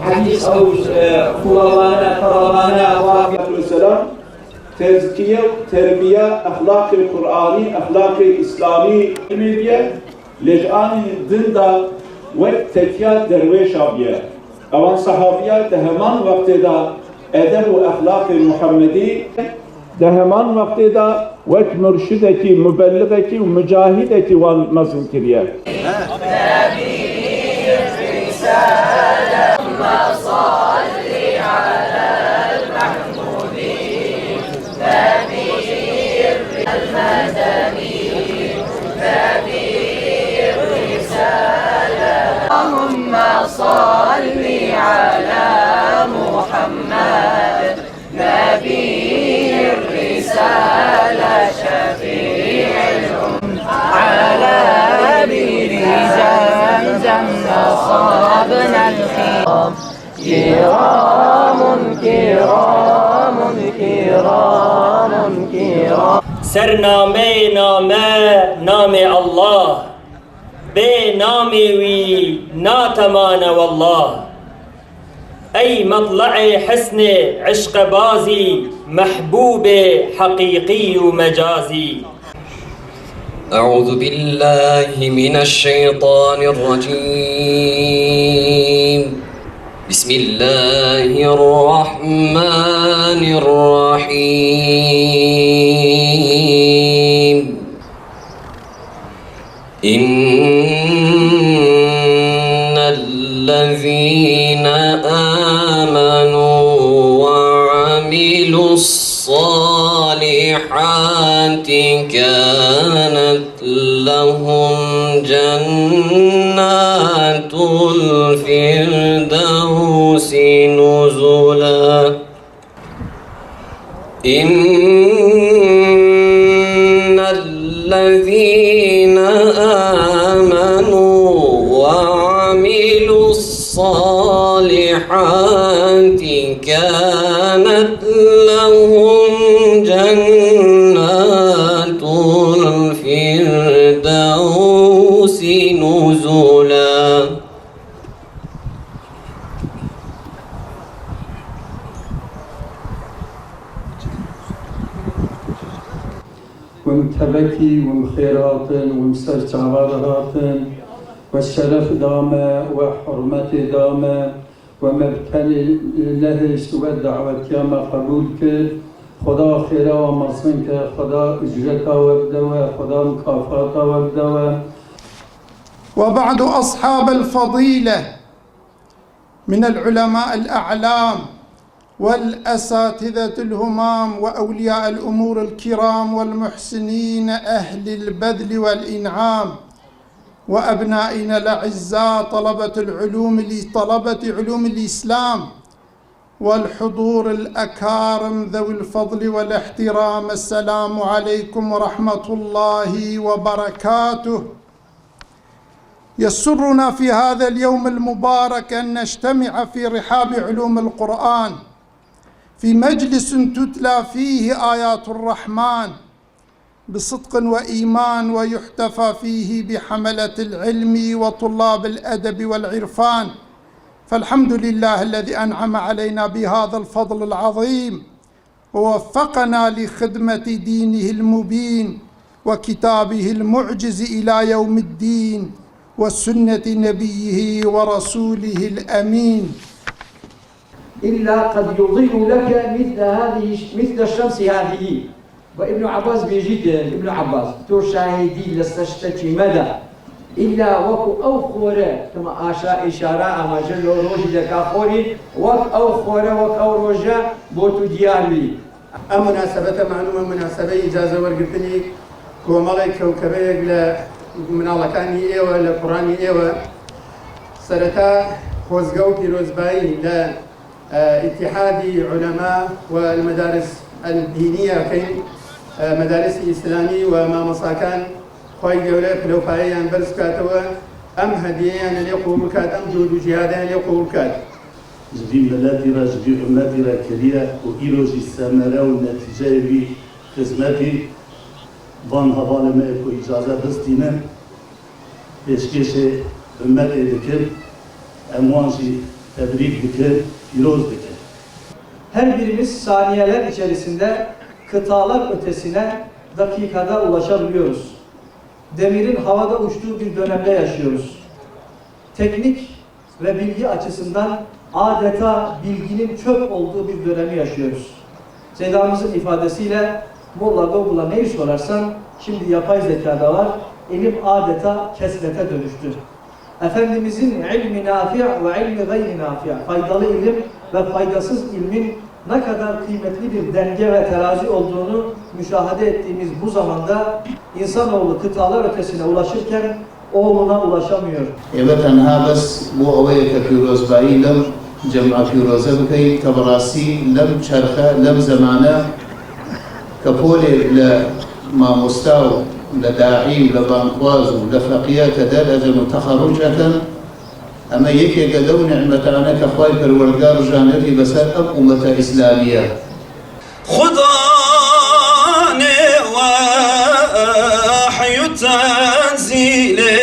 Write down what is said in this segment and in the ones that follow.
حديث أو قرآن وافي السلام تزكية تربية أخلاق القرآني أخلاق الإسلامي ميديا لجان دندا وتكيا درويش أبيه أوان صحابية دهمان وقت دا أدب وأخلاق المحمدي دهمان وقت دا وك مرشدك مبلغك ومجاهدك والمزن كريه اللهم صل على محمد نبي الرسالة شفيع الأمة على بير زمزم أصابنا الخيام كرام كرام كرام كرام سرنامه نام الله به نام وی ناتمان والله ای مطلع حسن عشق بازی محبوب حقیقی و مجازی أعوذ بالله من الشيطان الرجيم بسم الله الرحمن الرحيم إن الذين آمنوا وعملوا الصالحات كانت لهم جنات الفردوس نزلا إن الذين آمنوا وعملوا الصالحات كانت لهم جنات الفردوس نزلا ومتبكي ومخيرات ومسرچاوارات والشرف دامه وحرمت دامه ومبتلي له سوى الدعوة ياما قبول كر خدا خيرا ومصن كر خدا اجرتا وابدوا خدا مكافاتا وابدوا. وبعد أصحاب الفضيلة من العلماء الأعلام والأساتذة الهمام وأولياء الأمور الكرام والمحسنين أهل البذل والإنعام وأبنائنا الأعزاء طلبة علوم الإسلام والحضور الأكارم ذوي الفضل والاحترام، السلام عليكم ورحمة الله وبركاته. يسرنا في هذا اليوم المبارك أن نجتمع في رحاب علوم القرآن في مجلس تتلى فيه آيات الرحمن بصدق وإيمان ويحتفى فيه بحملة العلم وطلاب الأدب والعرفان، فالحمد لله الذي أنعم علينا بهذا الفضل العظيم ووفقنا لخدمة دينه المبين وكتابه المعجز إلى يوم الدين وسنة نبيه ورسوله الأمين. إلا قد يضيء لك مثل الشمس هذه. وابن عباس بيجيد ابن عباس تو شاهدي لستشتكي مدى إلا وكو أو خورة كما آشاء إشارة أما جلو روجي لكا خوري وك أو خورة وك أو روجة بوتو ديالي. مناسبة معلومة مناسبة إجازة ورقتني كومالي كوكبيك من الله كان إيوة لقرآن إيوة سرتا خوزقو بيروزباي لاتحاد علماء والمدارس الدينية كين مدارس إسلامي وما مصاكان خوي جولة فلوفايان برس كاتوا أم هديان ليقوم كات أم جود جهادان ليقوم كات. جدي ملاتي را جدي أمتي را كريه وإيروجي السامرة والنتيجة بي خدمتي بان هواله ما اكو إجازة بستينا بيشكيش أمت إدكر أموانجي tebrik dikir, firoz dikir. Her birimiz saniyeler içerisinde kıtalar ötesine dakikada ulaşabiliyoruz. Demirin havada uçtuğu bir dönemde yaşıyoruz. Teknik ve bilgi açısından adeta bilginin çöp olduğu bir dönemi yaşıyoruz. Sedamızın ifadesiyle Molla Google'a neyi sorarsan şimdi yapay zekada var, ilim adeta kesrete dönüştü. Efendimizin ilmi nafi' ve ilmi gayri nafi', faydalı ilim ve faydasız ilmin ne kadar kıymetli bir denge ve terazi olduğunu müşahede ettiğimiz bu zamanda insanoğlu kıtalar ötesine ulaşırken oğluna ulaşamıyor. Evet, tenha bes bu avaya pirozbayı lem cem'a piroza bikay tabarasi lem çarxa lem zamana kapole le mamustav le da'i le banqaz le faqiyat dalajan takharujatan ama yeke galaw ni'matana ka khoy perwargar janati basal ab ummata islamiyya خدا وحي تنزيلي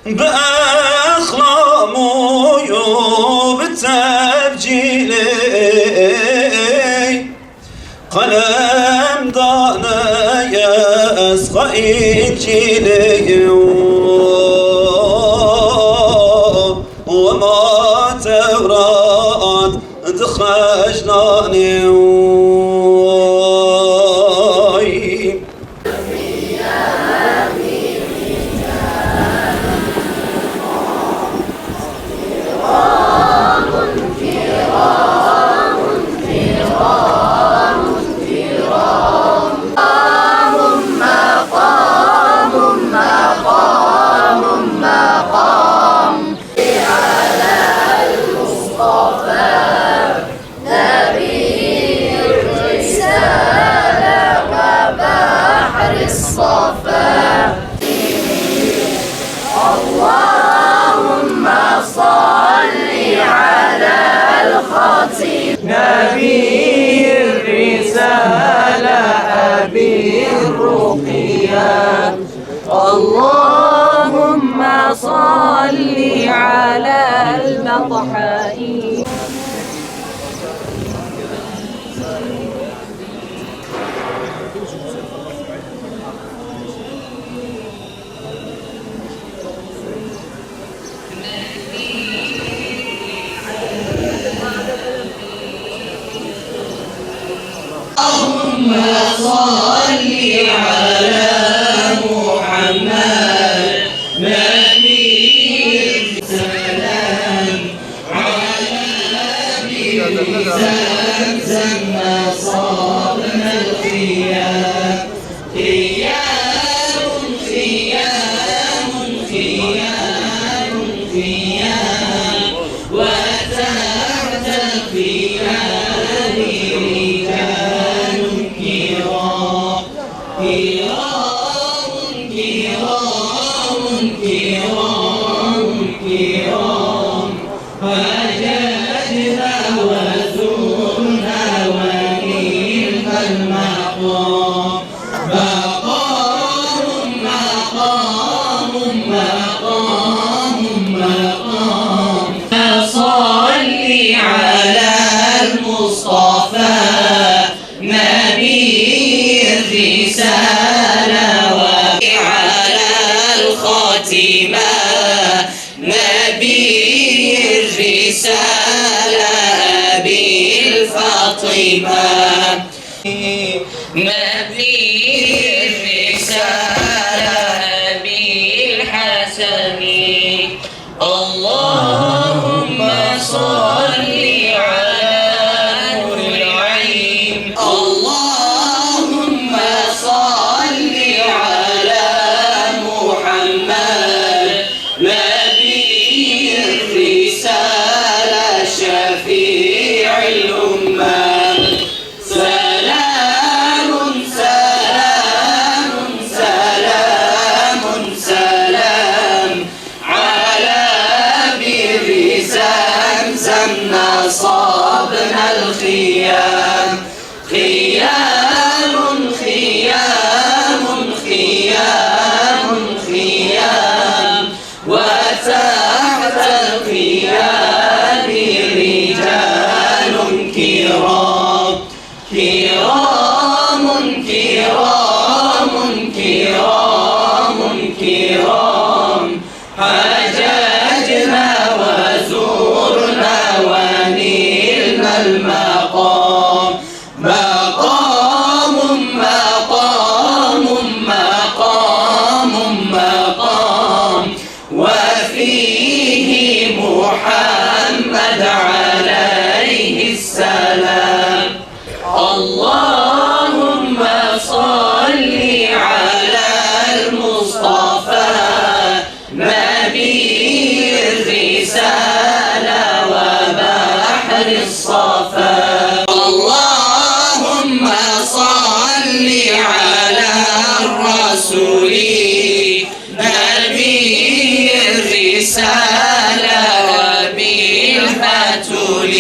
بأخلام وبتبجيلي قلم دانا يسقى إنجيلي وما تورات دخشناني نبي الرسالة أبي الرقية اللهم صل على المضحى اللهم صل على محمد نبي السلام على زمزم صابنا الخيام خيام خيام خيام خيام وتحت الخيام رجال كرام كرام كرام كرام فجدنا وزرنا ونلك المقام مقام مقام مقام مقام صل على المصطفى نبي الرسالة وعلى الخاتمة نبي الرسالة بالفاطمة نبي الرسالة بالحسن اللهم صل على نور العين اللهم صل على محمد نبي الرسالة شفيع الأمة سلام كرام كرام كرام كرام حججنا وزرنا ونلنا المقام مقام مقام مقام مقام وفيه محمد عليه السلام اللهم صل على المصطفى نبي الرسالة وبحر الصفا اللهم صل على الرسول نبي الرسالة وبالفتول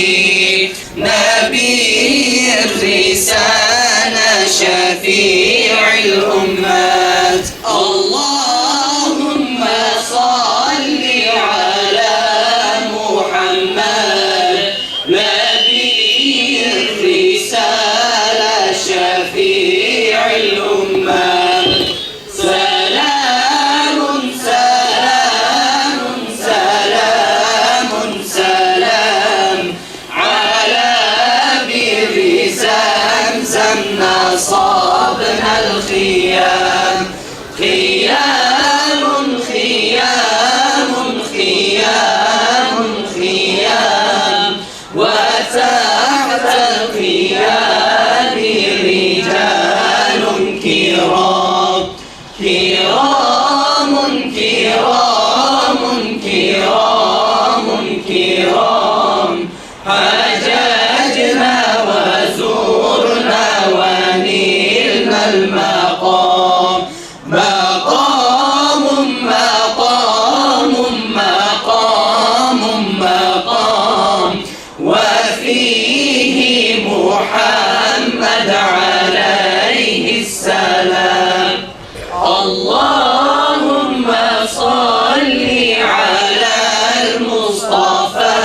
نبي الرسالة شفيع الأمات اللهم صل على محمد نبي الرسالة شفيع الأمات سلام سلام سلام سلام على بئر زمزم نصبنا الخيام خيام خيام خيام خيام وتحت الخيام رجال كرام كرام كرام كرام كرام حججنا وزرنا ونلنا المقام مقام مقام مقام مقام وفيه محمد عليه السلام اللهم صل على المصطفى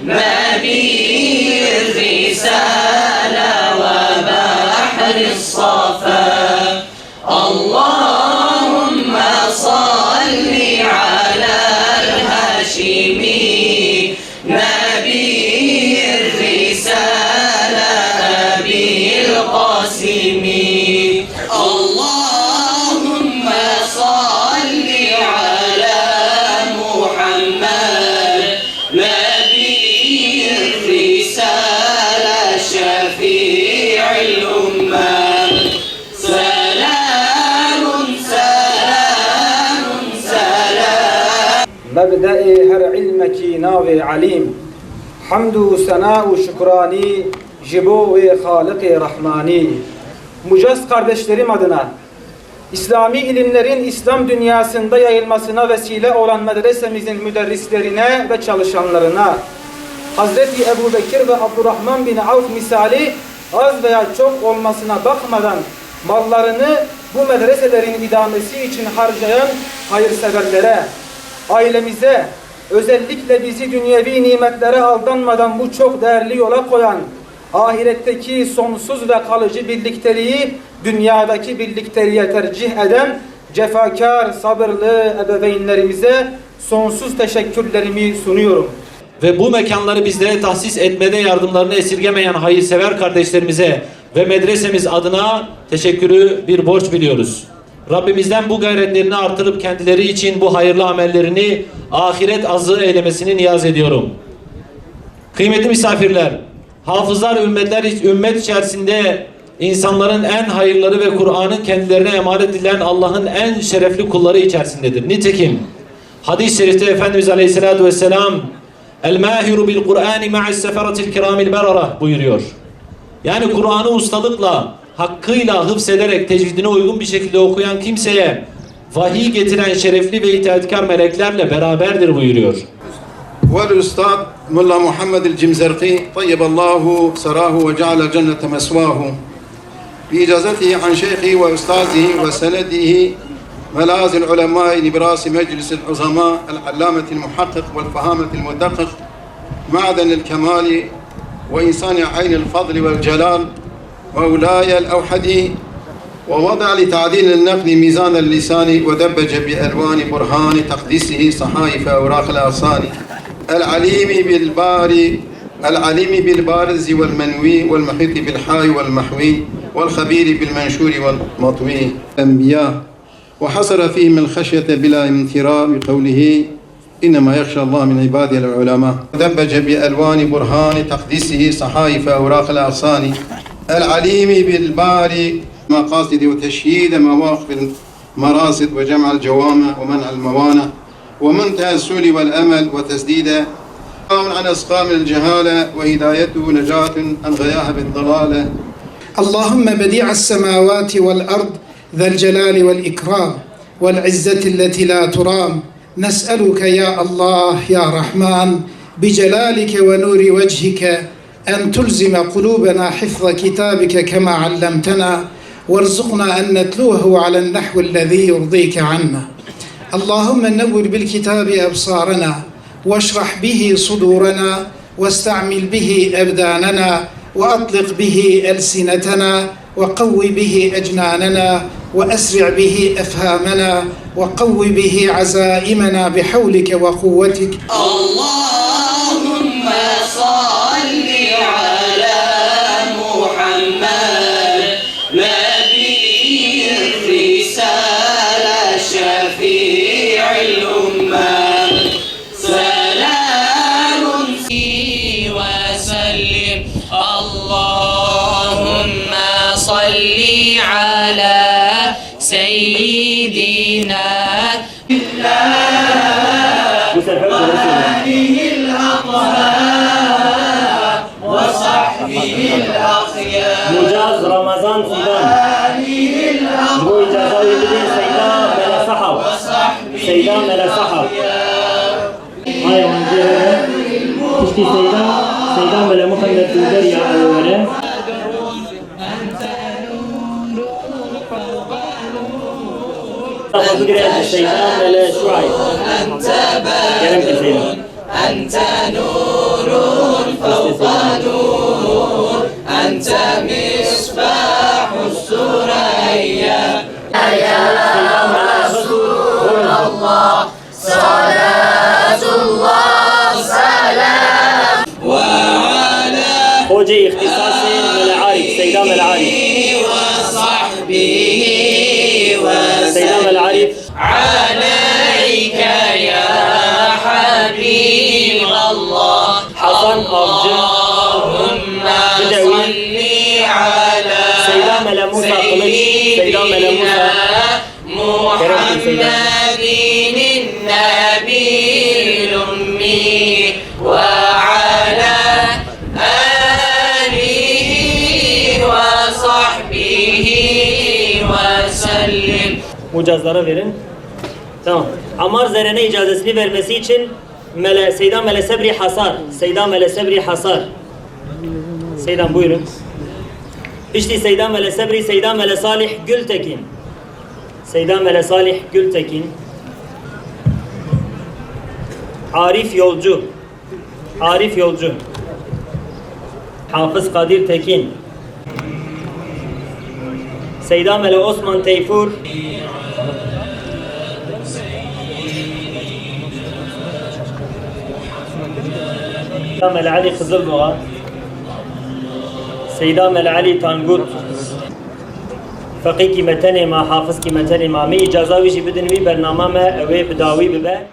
نبي الرسالة وبحر الصفا اللهم صل على الهاشمي نبي الرسالة أبي القاسم اللهم صل على محمد نبي الرسالة شفيع الأمة سلام سلام سلام مبدأ her ilmeki nav alim hamdu sena ve şükrani jibo ve Halık-ı Rahmani Mucaz kardeşlerim adına İslami ilimlerin İslam dünyasında yayılmasına vesile olan medresemizin müderrislerine ve çalışanlarına Hazreti Ebu Bekir ve Abdurrahman bin Avf misali az veya çok olmasına bakmadan mallarını bu medreselerin idamesi için harcayan hayırseverlere, ailemize, özellikle bizi dünyevi nimetlere aldanmadan bu çok değerli yola koyan, ahiretteki sonsuz ve kalıcı birlikteliği dünyadaki birlikteliğe tercih eden cefakar, sabırlı ebeveynlerimize sonsuz teşekkürlerimi sunuyorum. Ve bu mekanları bizlere tahsis etmede yardımlarını esirgemeyen hayırsever kardeşlerimize ve medresemiz adına teşekkürü bir borç biliyoruz. Rabbimizden bu gayretlerini artırıp kendileri için bu hayırlı amellerini ahiret azığı eylemesini niyaz ediyorum. Kıymetli misafirler, hafızlar ümmet içerisinde insanların en hayırları ve Kur'an'ın kendilerine emanet edilen Allah'ın en şerefli kulları içerisindedir. Nitekim hadis-i şerifte Efendimiz Aleyhisselatü Vesselam El-Mahiru bil-Kur'ani ma'as-seferatil kiramil berara buyuruyor. Yani Kur'an'ı ustalıkla, hakkıyla hıfzederek tecvidine uygun bir şekilde okuyan kimseye vahiy getiren şerefli ve itaatkar meleklerle beraberdir buyuruyor. والأستاذ ملا محمد الجمزرقي طيب الله سراه وجعل الجنة مسواه بإجازته عن شيخه وأستاذه وسنده ملاذ العلماء براس مجلس العظماء العلامة المحقق والفهامة المدقق معدن الكمال وإنسان عين الفضل والجلال وأولاي الأوحد ووضع لتعديل النقل ميزان اللسان ودبج بألوان برهان تقديسه صحائف أوراق الأغصان العليم بالبارز والمنوي والمحيط بالحاي والمحوي والخبير بالمنشور والمطوي الأنبياء وحصر فيهم الخشية بلا امتراء بقوله إنما يخشى الله من عباده العلماء دبج بألوان برهان تقديسه صحائف أوراق الأغصان العليم بالباري مقاصد وتشييد مواقف المراصد وجمع الجوامع ومنع الموانع ومنتهى السول والأمل وتسديد عن أسقام الجهالة وهدايته نجاة عن غياهب الضلالة. اللهم بديع السماوات والأرض ذا الجلال والإكرام والعزة التي لا ترام، نسألك يا الله يا رحمن بجلالك ونور وجهك أن تلزم قلوبنا حفظ كتابك كما علمتنا، وارزقنا أن نتلوه على النحو الذي يرضيك عنا. اللهم نور بالكتاب أبصارنا واشرح به صدورنا واستعمل به أبداننا وأطلق به ألسنتنا وقوي به أجناننا وأسرع به أفهامنا وقوي به عزائمنا بحولك وقوتك. اللهم صل على محمد نبي الرسالة شفيع الأمة سلام وسلم. اللهم صل على سيدنا آله الأطهار وصحبه الأخيار مجاز رمضان سيدان بو إجازة يبدين سيدان ملا صحب سيدان ملا صحب هاي وانجيها تشتي سيدان ملا محمد تودر يا أولا سيدان ملا شعيب أنت نور فوق نور أنت مصباح الثريا يا رسول الله صلاة الله سلام وعلى خوجي اختصاصي من العارف سيدان العارف وصحبه سيدان العارف عليك يا حبيب الله حسن اللهم صل على سيدان ملا موسى قلش سيدان ملا موسى محمد النبي الأمي وعلى آله وصحبه وسلم. Mucazlara verin. Tamam. Ammar Zeren'e icazesini vermesi için Seydan Mele Sebri Hasar. Seydan Mele Sebri Hasar. Seydan buyurun. İşte Seydan Mele Sebri, Seydan Mele Salih Gültekin. Seydan Mele Salih Gültekin. Arif Yolcu. Arif Yolcu. Hafız Kadir Tekin. Seydan Mele Osman Teyfur. Seydan Mele Ali Kızıldoğa. Seydan Mele Ali Tangut. Fakih kîmeteni ma hafız kîmeteni ma mi icaza wî jî bidin wî bername me ew ê bidawî bibe.